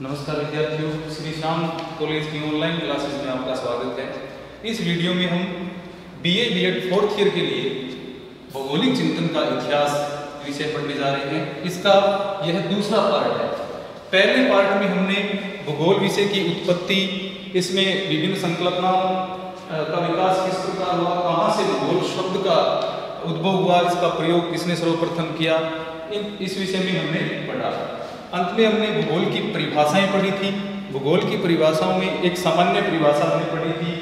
नमस्कार विद्यार्थियों, श्री श्याम कॉलेज की ऑनलाइन क्लासेस में आपका स्वागत है। इस वीडियो में हम बीए बीएड फोर्थ ईयर के लिए भौगोलिक चिंतन का इतिहास विषय पढ़ने जा रहे हैं। इसका यह दूसरा पार्ट है। पहले पार्ट में हमने भूगोल विषय की उत्पत्ति, इसमें विभिन्न संकल्पनाओं का विकास किस प्रकार हुआ, कहाँ से भूगोल शब्द का उद्भव हुआ, इसका प्रयोग किसने सर्वप्रथम किया, इस विषय में हमने पढ़ा। अंत में हमने भूगोल की परिभाषाएं पढ़ी थी। भूगोल की परिभाषाओं में एक सामान्य परिभाषा हमने पढ़ी थी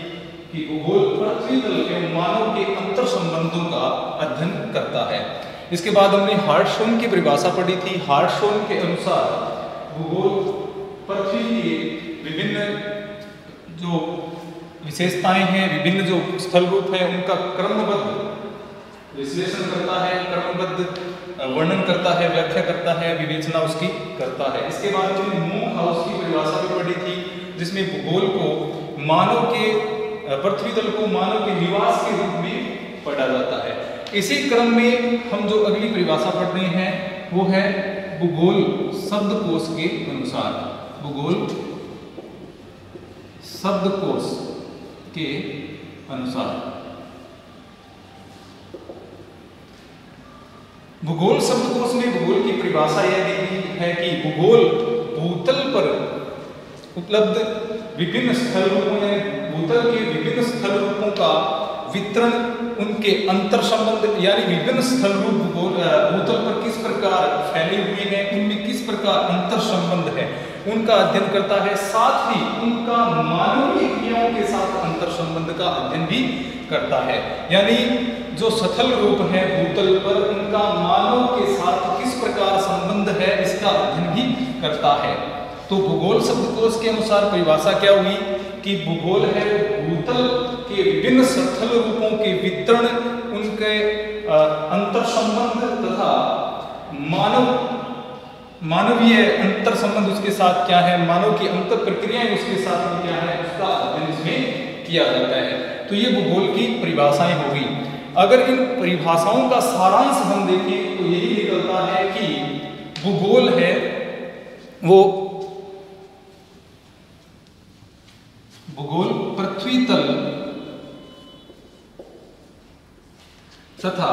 कि भूगोल पृथ्वी तल एवं मानव के अंतर संबंधों का अध्ययन करता है। इसके बाद हमने हार्टशॉन की परिभाषा पढ़ी थी। हार्टशॉन के अनुसार भूगोल पृथ्वी के विभिन्न जो विशेषताएं हैं, विभिन्न जो स्थल रूप है, उनका क्रमबद्ध विश्लेषण करता है, क्रमबद्ध वर्णन करता है, व्याख्या करता है, विवेचना उसकी करता है। इसके बाद हमने मून हाउस की परिभाषा भी पढ़ी थी, जिसमें भूगोल को मानव के पृथ्वी तल को मानव के निवास के रूप में पढ़ा जाता है। इसी क्रम में हम जो अगली परिभाषा पढ़ रहे हैं वो है भूगोल शब्दकोश के अनुसार। भूगोल शब्दकोश के अनुसार भूगोल शब्दकोश में भूगोल की परिभाषा यह दी गई है कि भूगोल भूतल पर उपलब्ध विभिन्न स्थल रूपों या भूतल के विभिन्न स्थल रूपों का वितरण, उनके अंतर संबंध यानी विभिन्न स्थल रूप भूतल पर किस प्रकार फैले हुए हैं, उनमें किस प्रकार अंतर संबंध है, उनका अध्ययन करता है। साथ ही उनका मानवीय क्रियाओं के साथ अंतर संबंध का अध्ययन भी करता है। यानी जो स्थल रूप है भूतल पर, उनका मानव के साथ किस प्रकार संबंध है, इसका अध्ययन भी करता है। तो भूगोल शब्दकोश के अनुसार परिभाषा क्या हुई कि भूगोल है भूतल के विभिन्न स्थल रूपों के वितरण, उनके अंतर संबंध तथा मानवीय अंतर संबंध उसके साथ क्या है, मानव की अंतर प्रक्रियाएं उसके साथ में क्या है, उसका अध्ययन इसमें किया जाता है। तो ये भूगोल की परिभाषाएं होगी। अगर इन परिभाषाओं का सारांश हम देखें तो यही निकलता है कि भूगोल है वो भूगोल पृथ्वी तल तथा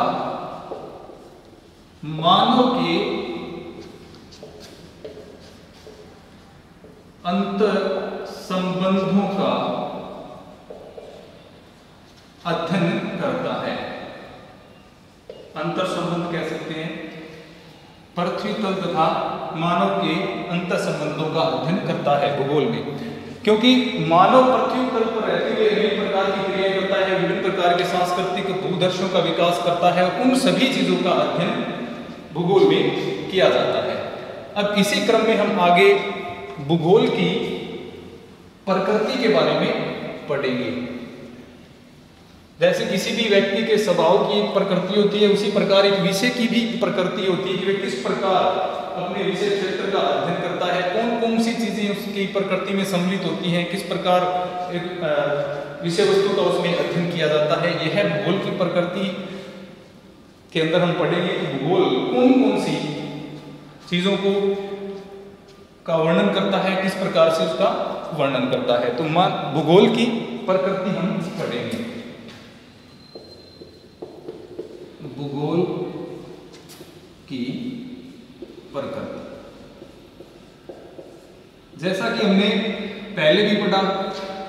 मानव के अंतर संबंधों का अध्ययन करता है। अंतर संबंध कह सकते हैं, पृथ्वी तल तथा मानव के अंतर संबंधों का अध्ययन करता है भूगोल में। क्योंकि मानव पृथ्वी तल पर रहते हुए अनेक प्रकार की क्रियाएं करता है, विभिन्न प्रकार के सांस्कृतिक भूदर्शों का विकास करता है, उन सभी चीजों का अध्ययन भूगोल में किया जाता है। अब इसी क्रम में हम आगे भूगोल की प्रकृति के बारे में पढ़ेंगे। जैसे किसी भी व्यक्ति के स्वभाव की एक प्रकृति होती है, उसी प्रकार एक विषय की भी प्रकृति होती है कि वह किस प्रकार अपने विषय क्षेत्र का अध्ययन करता है, कौन कौन सी चीजें उसकी प्रकृति में सम्मिलित होती हैं, किस प्रकार एक विषय वस्तु का उसमें अध्ययन किया जाता है। यह भूगोल की प्रकृति के अंदर हम पढ़ेंगे कि भूगोल कौन कौन सी चीजों को का वर्णन करता है, किस प्रकार से उसका वर्णन करता है। तो भूगोल की प्रकृति हम पढ़ेंगे। भूगोल की प्रकृति, जैसा कि हमने पहले भी पढ़ा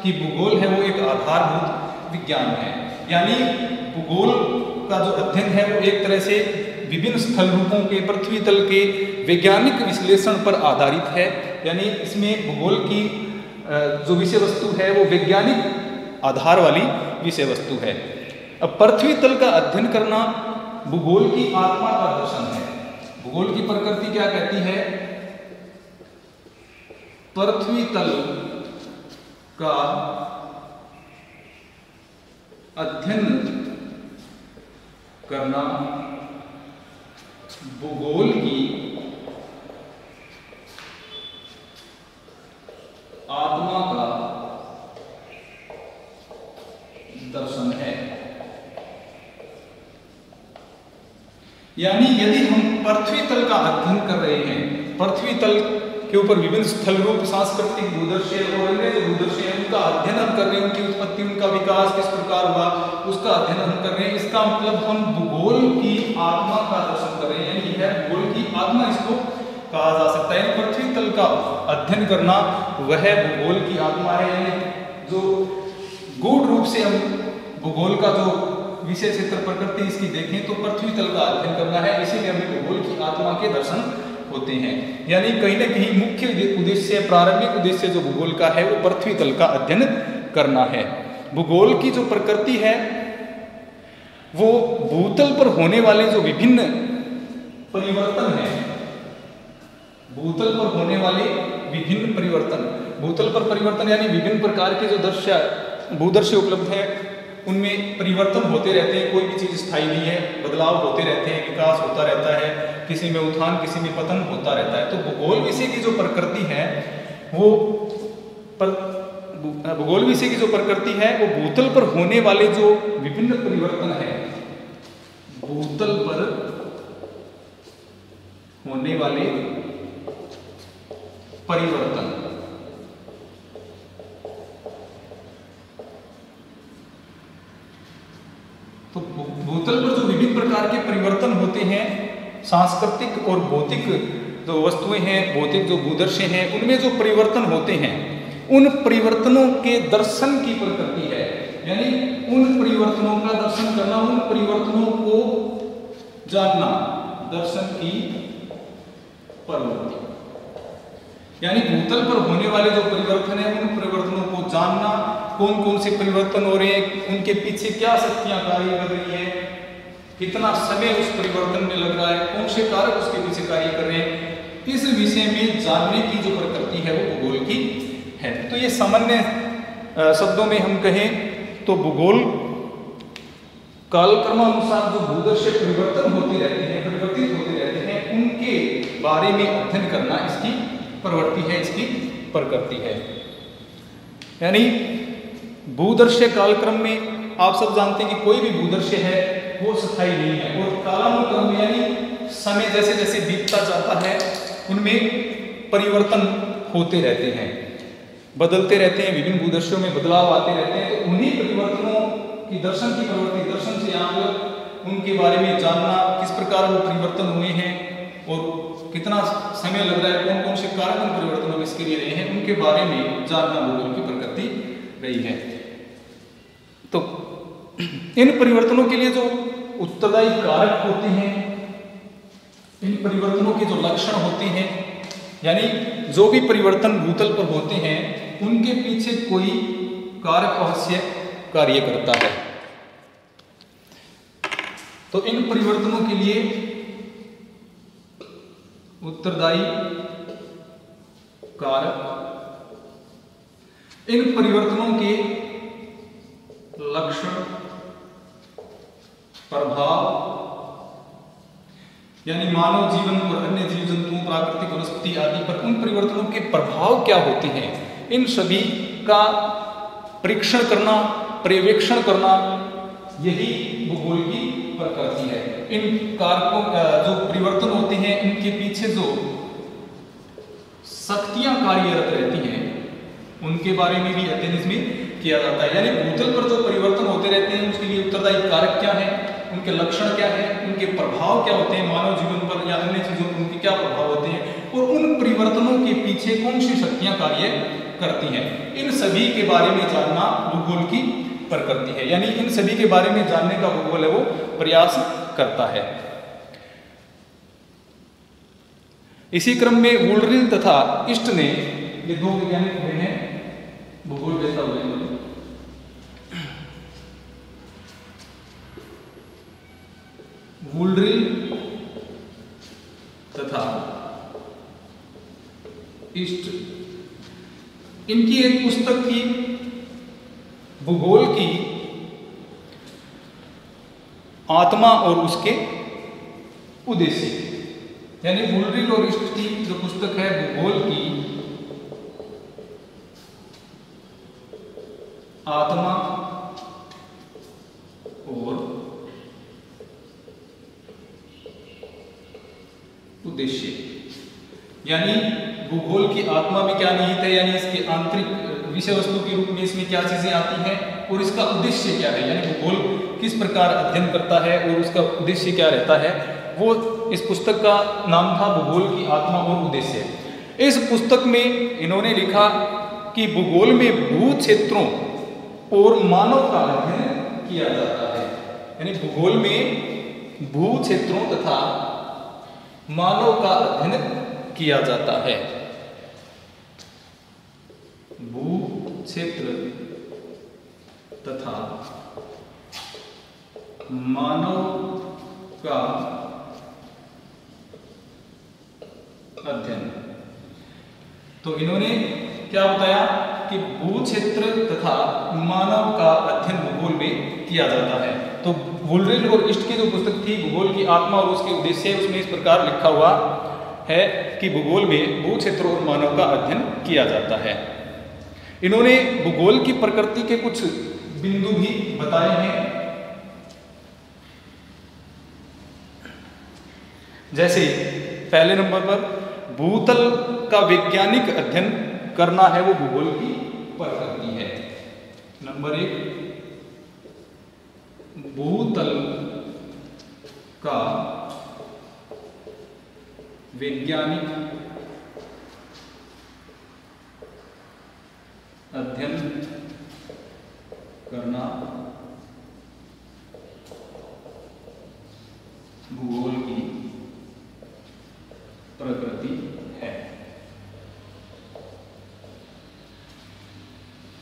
कि भूगोल है वो एक आधारभूत विज्ञान है। यानी भूगोल का जो अध्ययन है वो एक तरह से विभिन्न स्थल रूपों के पृथ्वी तल के वैज्ञानिक विश्लेषण पर आधारित है। यानी इसमें भूगोल की जो विषय वस्तु है वो वैज्ञानिक आधार वाली विषय वस्तु है। अब पृथ्वी तल का अध्ययन करना भूगोल की आत्मा का दर्शन है। भूगोल की प्रकृति क्या कहती है? पृथ्वी तल का अध्ययन करना भूगोल की आत्मा का दर्शन है। यानी यदि हम पृथ्वी तल का अध्ययन कर रहे हैं, पृथ्वी तल के ऊपर विभिन्न स्थल रूप सांस्कृतिक भूदृश्य और अन्य जो भूदृश्य है उनका अध्ययन हम कर रहे हैं, उनकी उत्पत्ति, उनका विकास किस प्रकार हुआ उसका अध्ययन हम कर रहे हैं। इसका मतलब हम भूगोल की आत्मा का दर्शन कर रहे हैं, यानी यह भूगोल की आत्मा इसको कहा जा सकता है। पृथ्वी तल का अध्ययन करना वह भूगोल की आत्मा है, यानी जो गूढ़ रूप से हम भूगोल का जो विषय क्षेत्र प्रकृति इसकी देखें तो पृथ्वी तल का अध्ययन करना है, इसीलिए हमें भूगोल की आत्मा के दर्शन होते हैं। यानी कहीं ना कहीं मुख्य उद्देश्य, प्रारंभिक उद्देश्य जो भूगोल का है वो पृथ्वी तल का अध्ययन करना है। भूगोल की जो प्रकृति है वो भूतल पर होने वाले जो विभिन्न परिवर्तन है, भूतल पर होने वाले विभिन्न परिवर्तन, भूतल पर परिवर्तन यानी विभिन्न प्रकार के जो दृश्य भूदृश्य उपलब्ध है उनमें परिवर्तन होते रहते हैं, कोई भी चीज़ स्थायी नहीं है, बदलाव होते रहते हैं, विकास होता रहता है, किसी में उत्थान किसी में पतन होता रहता है। तो भूगोल विषय की जो प्रकृति है वो भूगोल विषय की जो प्रकृति है वो भूतल पर होने वाले जो विभिन्न परिवर्तन है, भूतल पर होने वाले परिवर्तन, तो भूतल पर जो विभिन्न प्रकार के परिवर्तन होते हैं, सांस्कृतिक और भौतिक जो वस्तुएं हैं, भौतिक जो भूदृश्य हैं, उनमें जो परिवर्तन होते हैं उन परिवर्तनों के दर्शन की प्रकृति है, यानी उन परिवर्तनों का दर्शन करना, उन परिवर्तनों को जानना, दर्शन की प्रवृत्ति। यानी भूतल पर होने वाले जो परिवर्तन है उन परिवर्तनों को जानना, कौन कौन से परिवर्तन हो रहे हैं, उनके पीछे क्या शक्तियां कार्य कर रही है, कितना समय उस परिवर्तन में लग रहा है, कौन से कारक उसके पीछे कार्य कर रहे हैं, इस विषय में जानने की जो प्रकृति है वो भूगोल की है। तो ये सामान्य शब्दों में हम कहें तो भूगोल कालक्रमानुसार जो भूदृश्य परिवर्तन होते रहते हैं, परिवर्तित होते रहते हैं, उनके बारे में अध्ययन करना इसकी प्रवृत्ति है, इसकी प्रकृति है। यानी भूदृश्य कालक्रम में आप सब जानते हैं कि कोई भी भूदृश्य है वो स्थायी नहीं है, और कालानुक्रम यानी समय जैसे जैसे बीतता जाता है उनमें परिवर्तन होते रहते हैं, बदलते रहते हैं, विभिन्न भूदृश्यों में बदलाव आते रहते हैं। तो उन्हीं परिवर्तनों की दर्शन की प्रवृत्ति, दर्शन से यहाँ पर उनके बारे में जानना, किस प्रकार वो परिवर्तन हुए हैं और कितना समय लग रहा है, कौन कौन से कारक उन परिवर्तनों में इसके लिए रहे हैं, उनके बारे में जानना भूगोल की प्रकृति रही है। तो इन परिवर्तनों के लिए जो उत्तरदायी कारक होते हैं, इन परिवर्तनों के जो लक्षण होते हैं, यानी जो भी परिवर्तन भूतल पर होते हैं उनके पीछे कोई कारक अवश्य कार्य करता है। तो इन परिवर्तनों के लिए उत्तरदायी कारक, इन परिवर्तनों के लक्षण, प्रभाव, यानी मानव जीवन और अन्य जीव जंतुओं, प्राकृतिक वनस्पति आदि पर उन परिवर्तनों के प्रभाव क्या होते हैं, इन सभी का परीक्षण करना, पर्यवेक्षण करना, यही भूगोल की प्रकृति है। इन कारकों जो परिवर्तन होते हैं इनके पीछे जो शक्तियां कार्यरत रहती हैं उनके बारे में भी अध्ययन इसमें किया जाता है। यानी भूतल पर जो परिवर्तन होते रहते हैं उसके लिए उत्तरदायी कारक क्या है, उनके लक्षण क्या है, उनके प्रभाव क्या होते हैं, मानव जीवन पर या अन्य चीजों पर उनके क्या प्रभाव होते हैं, और उन परिवर्तनों के पीछे कौन सी शक्तियां कार्य करती हैं, इन सभी के बारे में जानना भूगोल की प्रकृति है। यानी इन सभी के बारे में जानने का भूगोल है वो प्रयास करता है। इसी क्रम में वुलरिल तथा इस्ट ने, ये दो वैज्ञानिक हुए हैं भूगोल वेत्ता हुए हैं, वुलरिल तथा इस्ट, इनकी एक पुस्तक थी भूगोल की आत्मा और उसके उद्देश्य। यानी वुलरिल और इस्ट की जो पुस्तक है भूगोल की आत्मा और उद्देश्य, यानी भूगोल की आत्मा में क्या निहित है, यानी इसके आंतरिक विषय वस्तु के रूप में इसमें क्या चीजें आती हैं और इसका उद्देश्य क्या है, यानी भूगोल किस प्रकार अध्ययन करता है और उसका उद्देश्य क्या रहता है, वो इस पुस्तक का नाम था भूगोल की आत्मा और उद्देश्य। इस पुस्तक में इन्होंने लिखा कि भूगोल में भू क्षेत्रों और मानव का अध्ययन किया जाता है, यानी भूगोल में भू क्षेत्रों तथा मानव का अध्ययन किया जाता है। भू क्षेत्र तथा मानव का अध्ययन। तो इन्होंने क्या बताया कि भू क्षेत्र तथा मानव का अध्ययन भूगोल में किया जाता है। तो वुलरेल और ईस्ट की जो पुस्तक थी भूगोल की आत्मा और उसके उद्देश्य, उसमें इस प्रकार लिखा हुआ है कि भूगोल में भू क्षेत्र और मानव का अध्ययन किया जाता है। इन्होंने भूगोल की प्रकृति के कुछ बिंदु भी बताए हैं, जैसे पहले नंबर पर भूतल का वैज्ञानिक अध्ययन करना है वो भूगोल की प्रकृति है। नंबर 1, भूतल का वैज्ञानिक अध्ययन करना भूगोल की प्रकृति है।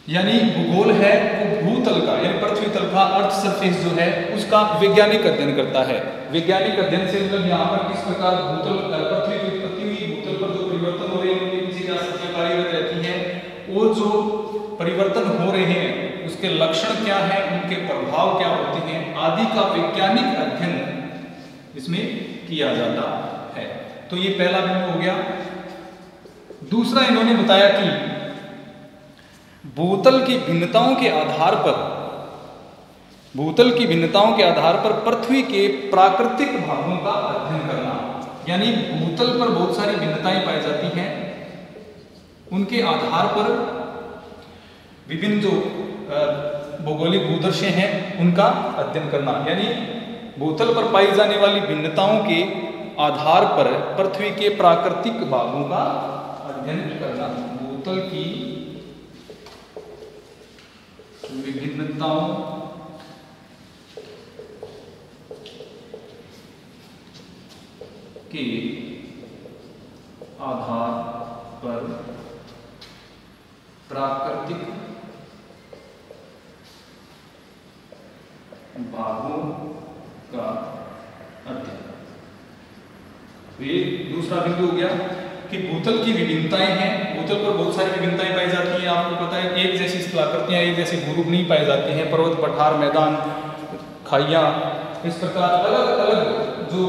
यानी भूगोल है वो भूतल का यानी पृथ्वी तल का अर्थ सरफेस जो है उसका वैज्ञानिक अध्ययन करता है। वैज्ञानिक अध्ययन से मतलब यहाँ पर किस प्रकार भूतल पृथ्वी की उत्पत्ति हुई, भूतल पर जो परिवर्तन हो रहे हैं उनके पीछे क्या शक्तियां कार्यरत रहती हैं और जो परिवर्तन हो रहे हैं उसके लक्षण क्या है, उनके प्रभाव क्या होते हैं आदि का वैज्ञानिक अध्ययन इसमें किया जाता है। तो ये पहला बिंदु हो गया। दूसरा इन्होंने बताया कि भूतल की भिन्नताओं के आधार पर पृथ्वी के प्राकृतिक भागों का अध्ययन करना, यानी भूतल पर बहुत सारी भिन्नताएं पाई जाती हैं, उनके आधार पर विभिन्न जो भौगोलिक भूदृश्य हैं उनका अध्ययन करना, यानी भूतल पर पाई जाने वाली भिन्नताओं के आधार पर पृथ्वी के प्राकृतिक भागों का अध्ययन करना। भूतल की विभिन्नताओं के आधार पर प्राकृतिक भागों का अध्ययन। तो ये दूसरा बिंदु हो गया कि भूतल की विभिन्नताएं हैं। भूतल पर बहुत सारी विभिन्नताएं पाई जाती हैं, आपको पता है एक जैसी स्थलाकृतियां एक जैसे भूरूप नहीं पाए जाते हैं, पर्वत पठार मैदान खाइयां इस प्रकार अलग अलग जो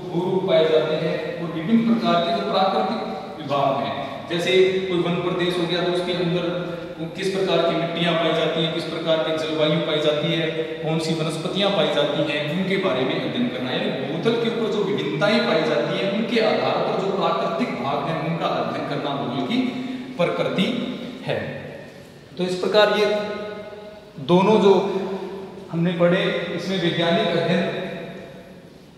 भूरूप पाए जाते हैं और विभिन्न प्रकार के जो प्राकृतिक विभाग हैं, जैसे कोई वन प्रदेश हो गया तो उसके अंदर किस प्रकार की मिट्टियां पाई जाती हैं, किस प्रकार की जलवायु पाई जाती है, कौन सी वनस्पतियां पाई जाती हैं, उनके बारे में अध्ययन करना। यानी भूतल के ऊपर जो विभिन्नताएं पाई जाती हैं उनके आधार पर जो प्राकृतिक भाग हैं उनका अध्ययन करना भूगोल की प्रकृति है। तो इस प्रकार ये दोनों जो हमने पढ़े इसमें वैज्ञानिक अध्ययन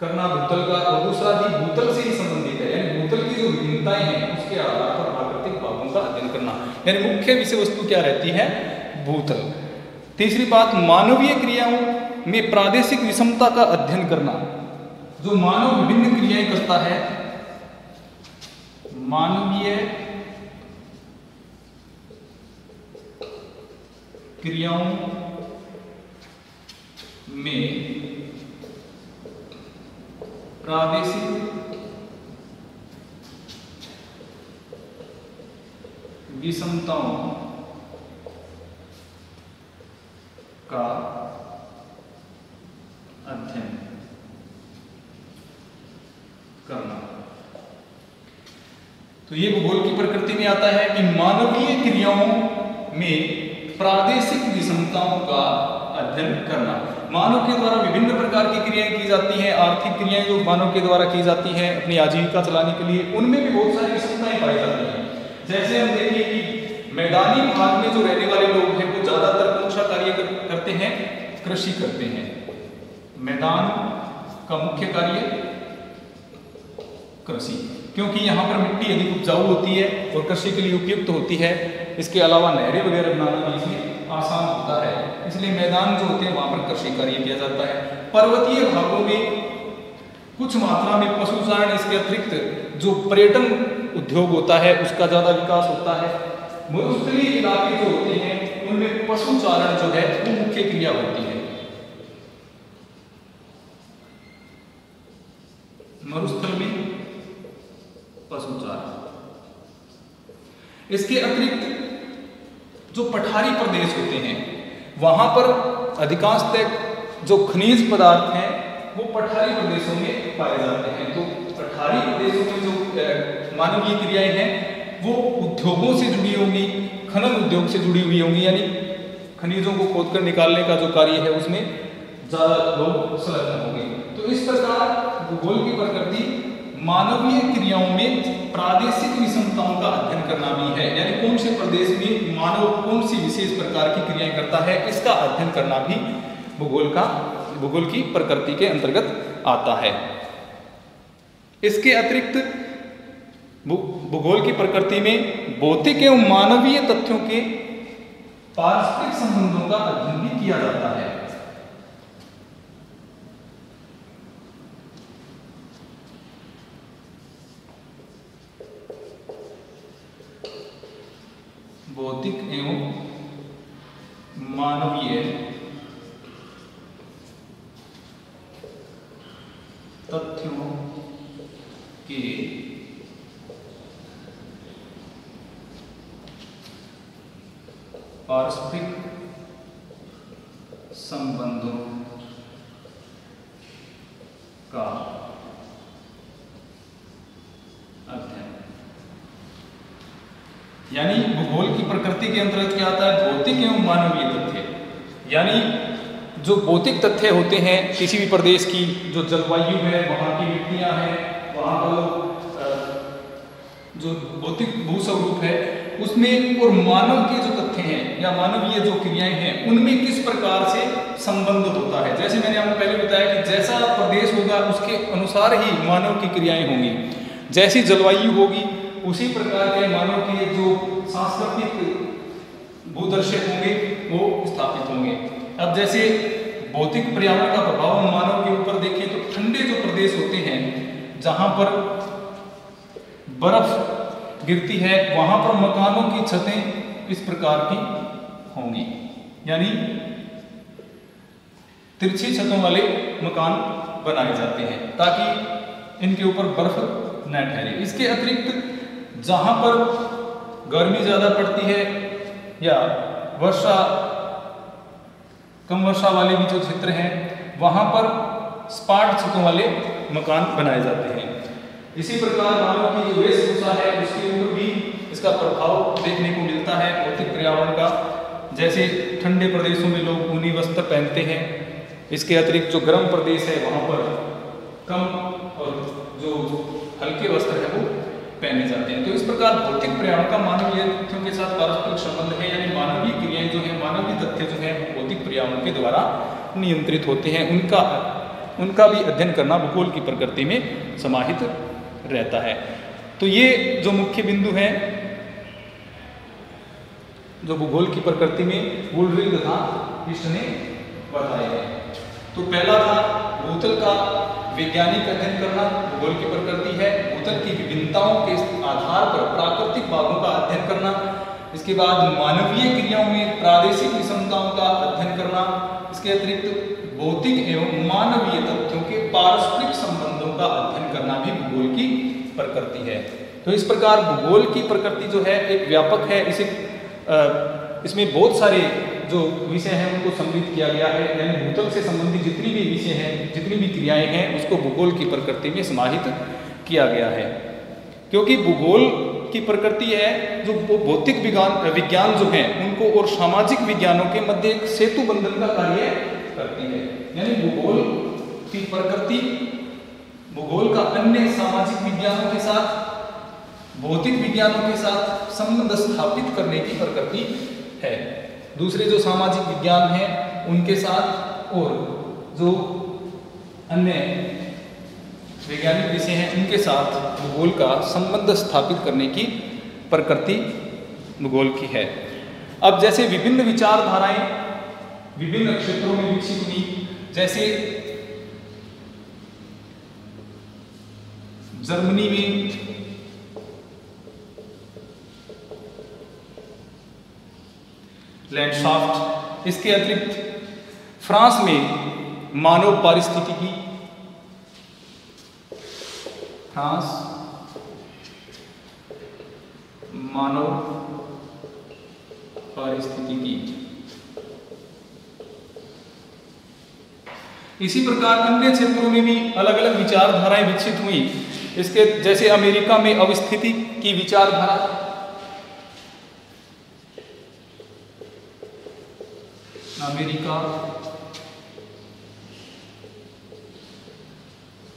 करना भूतल का और दूसरा भी भूतल से ही संबंधित है, यानी भूतल की जो विभिन्नताएं हैं उसके आधार पर प्राकृतिक भागों का अध्ययन करना, यानी मुख्य विषय वस्तु क्या रहती है भूतल। तीसरी बात मानवीय क्रियाओं में प्रादेशिक विषमता का अध्ययन करना। जो मानव विभिन्न क्रियाएं करता है, मानवीय क्रियाओं में प्रादेशिक विषमताओं का अध्ययन करना। तो ये भूगोल की प्रकृति में आता है कि मानवीय क्रियाओं में प्रादेशिक विषमताओं का अध्ययन करना। मानव के द्वारा विभिन्न प्रकार की क्रियाएं की जाती हैं, आर्थिक क्रियाएं जो मानव के द्वारा की जाती हैं अपनी आजीविका चलाने के लिए, उनमें भी बहुत सारी विषमताएं पाई जाती हैं। मैदानी भाग में जो रहने वाले लोग हैं वो ज्यादातर कौन सा कार्य करते हैं? कृषि करते हैं। मैदान का मुख्य कार्य कृषि, क्योंकि यहाँ पर मिट्टी अधिक उपजाऊ होती है और कृषि के लिए उपयुक्त होती है। इसके अलावा नहरें वगैरह बनाना भी इसमें आसान होता है, इसलिए मैदान जो होते हैं वहाँ पर कृषि कार्य किया जाता है। पर्वतीय भागों में कुछ मात्रा में पशुचारण, इसके अतिरिक्त जो पर्यटन उद्योग होता है उसका ज्यादा विकास होता है। मरुस्थलीय इलाके जो होते हैं उनमें पशुचारण जो है वो मुख्य क्रिया होती है। मरुस्थल में पशुचारण। इसके अतिरिक्त जो पठारी प्रदेश होते हैं वहां पर अधिकांशतः जो खनिज पदार्थ हैं वो पठारी प्रदेशों में पाए जाते हैं। तो पठारी प्रदेशों में जो मानवीय क्रियाएं हैं वो उद्योगों से जुड़ी होंगी, खनन उद्योग से जुड़ी हुई होंगी, यानी खनिजों को खोदकर निकालने का जो कार्य है उसमें ज्यादा लोग संलग्न होंगे। तो इस प्रकार भूगोल की प्रकृति मानवीय क्रियाओं में प्रादेशिक विषमताओं का अध्ययन करना भी है, यानी कौन से प्रदेश में मानव कौन सी विशेष प्रकार की क्रियाएं करता है इसका अध्ययन करना भी भूगोल की प्रकृति के अंतर्गत आता है। इसके अतिरिक्त भूगोल की प्रकृति में भौतिक एवं मानवीय तथ्यों के पारस्परिक संबंधों का अध्ययन भी किया जाता है। भौतिक एवं मानवीय तथ्यों के पारस्परिक संबंधों का अध्ययन, यानी भूगोल की प्रकृति के अंतर्गत क्या आता है? भौतिक एवं मानवीय तथ्य, यानी जो भौतिक तथ्य होते हैं किसी भी प्रदेश की, जो जलवायु है, वहाँ की मिट्टियाँ हैं, वहाँ का जो भौतिक भूस्वरूप है उसमें, और मानव के जो तथ्य हैं या मानवीय जो क्रियाएं हैं उनमें किस प्रकार से संबंध होता है। जैसे मैंने आपको पहले बताया कि जैसा प्रदेश होगा उसके अनुसार ही मानव की क्रियाएं होंगी, जैसी जलवायु होगी उसी प्रकार के मानव के जो सांस्कृतिक भूदर्शक होंगे वो स्थापित होंगे। अब जैसे भौतिक पर्यावरण का प्रभाव मानव के ऊपर देखें तो ठंडे जो प्रदेश होते हैं जहां पर बर्फ गिरती है वहां पर मकानों की छतें इस प्रकार की होंगी, यानी तिरछी छतों वाले मकान बनाए जाते हैं ताकि इनके ऊपर बर्फ न ठहरे। इसके अतिरिक्त जहां पर गर्मी ज्यादा पड़ती है या वर्षा कम वर्षा वाले भी जो क्षेत्र हैं वहां पर सपाट छतों वाले मकान बनाए जाते हैं। इसी प्रकार मानव की जो वेशभूषा है उसके ऊपर भी इसका प्रभाव देखने को मिलता है भौतिक पर्यावरण का। जैसे ठंडे प्रदेशों में लोग ऊनी वस्त्र पहनते हैं, इसके अतिरिक्त जो गर्म प्रदेश है वहाँ पर कम और जो हल्के वस्त्र है वो पहने जाते हैं। तो इस प्रकार भौतिक पर्यावरण का मानवीय तथ्यों के साथ पारस्परिक संबंध है, यानी मानवीय क्रियाएं जो है, मानवीय तथ्य जो है भौतिक पर्यावरण के द्वारा नियंत्रित होते हैं। उनका भी अध्ययन करना भूगोल की प्रकृति में समाहित रहता है। तो ये जो मुख्य बिंदु हैं जो भूगोल की प्रकृति में वुलरिग तथा हिस्ट ने बताए हैं। तो पहला था भूतल का वैज्ञानिक अध्ययन करना, भूगोल की प्रकृति है। भूतल की विभिन्नताओं के आधार पर प्राकृतिक भागों का अध्ययन करना। इसके बाद मानवीय क्रियाओं में प्रादेशिक विषमताओं का अध्ययन करना। इसके अतिरिक्त भौतिक एवं मानवीय तथ्यों के पारस्परिक संबंधों का अध्ययन करना भी भूगोल की प्रकृति है। तो इस प्रकार भूगोल की प्रकृति जो है एक व्यापक है, इसमें बहुत सारे जो विषय हैं उनको सम्मिलित किया गया है, यानी भूतल से संबंधित जितनी भी विषय हैं, जितनी भी क्रियाएं हैं उसको भूगोल की प्रकृति में समाहित किया गया है। क्योंकि भूगोल की प्रकृति है जो भौतिक विज्ञान जो है उनको और सामाजिक विज्ञानों के मध्य एक सेतु बंधन का कार्य करती है। यानी भूगोल की प्रकृति भूगोल का अन्य सामाजिक विज्ञानों के साथ भौतिक विज्ञानों के साथ संबंध स्थापित करने की प्रकृति है। दूसरे जो सामाजिक विज्ञान हैं उनके साथ और जो अन्य वैज्ञानिक विषय हैं उनके साथ भूगोल का संबंध स्थापित करने की प्रकृति भूगोल की है। अब जैसे विभिन्न विचारधाराएं विभिन्न क्षेत्रों में विकसित हुई, जैसे जर्मनी में लैंडस्केप, इसके अतिरिक्त फ्रांस में मानव पारिस्थितिकी, फ्रांस मानव पारिस्थितिकी। इसी प्रकार अन्य क्षेत्रों में भी अलग अलग विचारधाराएं विकसित हुई। इसके जैसे अमेरिका में अवस्थिति की विचारधारा, अमेरिका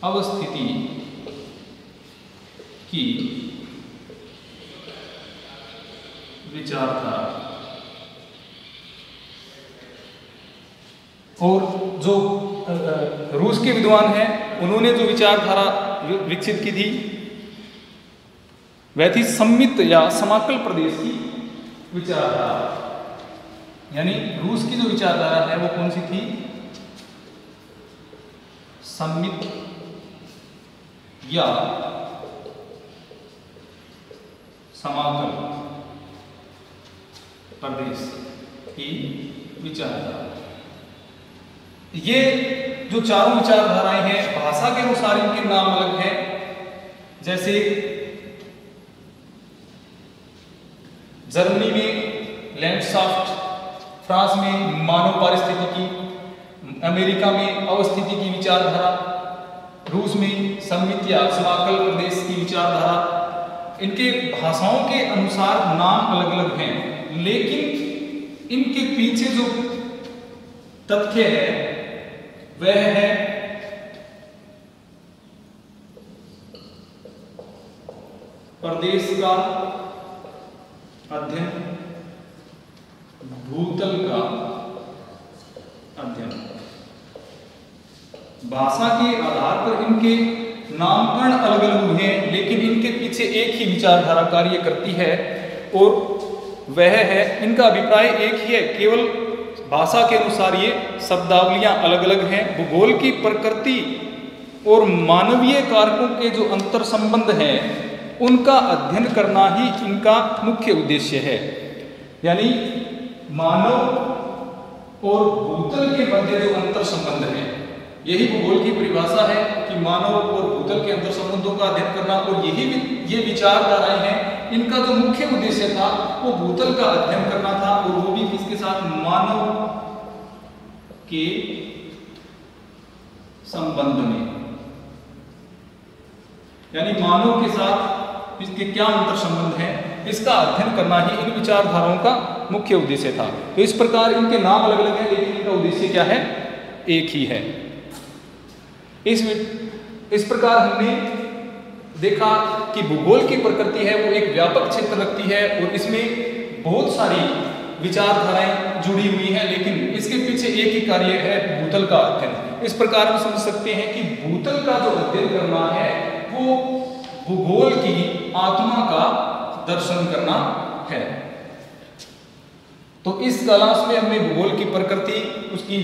अवस्थिति की विचारधारा, और जो रूस के विद्वान हैं उन्होंने जो विचारधारा विकसित की थी वह थी सममित या समाकल प्रदेश की विचारधारा। यानी रूस की जो विचारधारा है वो कौन सी थी? सममित या समाकल प्रदेश की विचारधारा। ये जो चारों विचारधाराएं हैं भाषा के अनुसार इनके नाम अलग हैं। जैसे जर्मनी में लैंडस्केप, फ्रांस में मानव पारिस्थितिकी, अमेरिका में अवस्थिति की विचारधारा, रूस में सममित या समाकल प्रदेश की विचारधारा। इनके भाषाओं के अनुसार नाम अलग अलग हैं, लेकिन इनके पीछे जो तथ्य है वह है प्रदेश का अध्ययन, भूतल का अध्ययन। भाषा के आधार पर इनके नामकरण अलग अलग हुए हैं, लेकिन इनके पीछे एक ही विचारधारा कार्य करती है और वह है, इनका अभिप्राय एक ही है, केवल भाषा के अनुसार ये शब्दावलियां अलग अलग हैं। भूगोल की प्रकृति और मानवीय कारकों के जो अंतर संबंध हैं उनका अध्ययन करना ही इनका मुख्य उद्देश्य है। यानी मानव और भूतल के मध्य जो अंतर संबंध है, यही भूगोल की परिभाषा है कि मानव और भूतल के अंतर संबंधों का अध्ययन करना। और ये विचारधाराएं हैं, इनका जो मुख्य उद्देश्य था वो भूतल का अध्ययन करना था, और वो भी किसके साथ? मानव के संबंध में। यानी मानव के साथ इसके क्या अंतर संबंध है, इसका अध्ययन करना ही इन विचारधाराओं का मुख्य उद्देश्य था। तो इस प्रकार इनके नाम अलग अलग हैं, लेकिन इनका उद्देश्य क्या है? एक ही है। इस प्रकार हमने देखा कि भूगोल की प्रकृति है वो एक व्यापक क्षेत्र रखती है और इसमें बहुत सारी विचारधाराएं जुड़ी हुई हैं, लेकिन इसके पीछे एक ही कार्य है, भूतल का अध्ययन। इस प्रकार हम समझ सकते हैं कि भूतल का जो अध्ययन करना है वो भूगोल की आत्मा का दर्शन करना है। तो इस क्लास में हमने भूगोल की प्रकृति, उसकी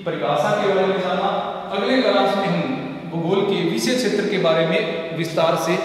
परिभाषा के बारे में जाना। अगले क्लास में हम भूगोल के विषय क्षेत्र के बारे में विस्तार से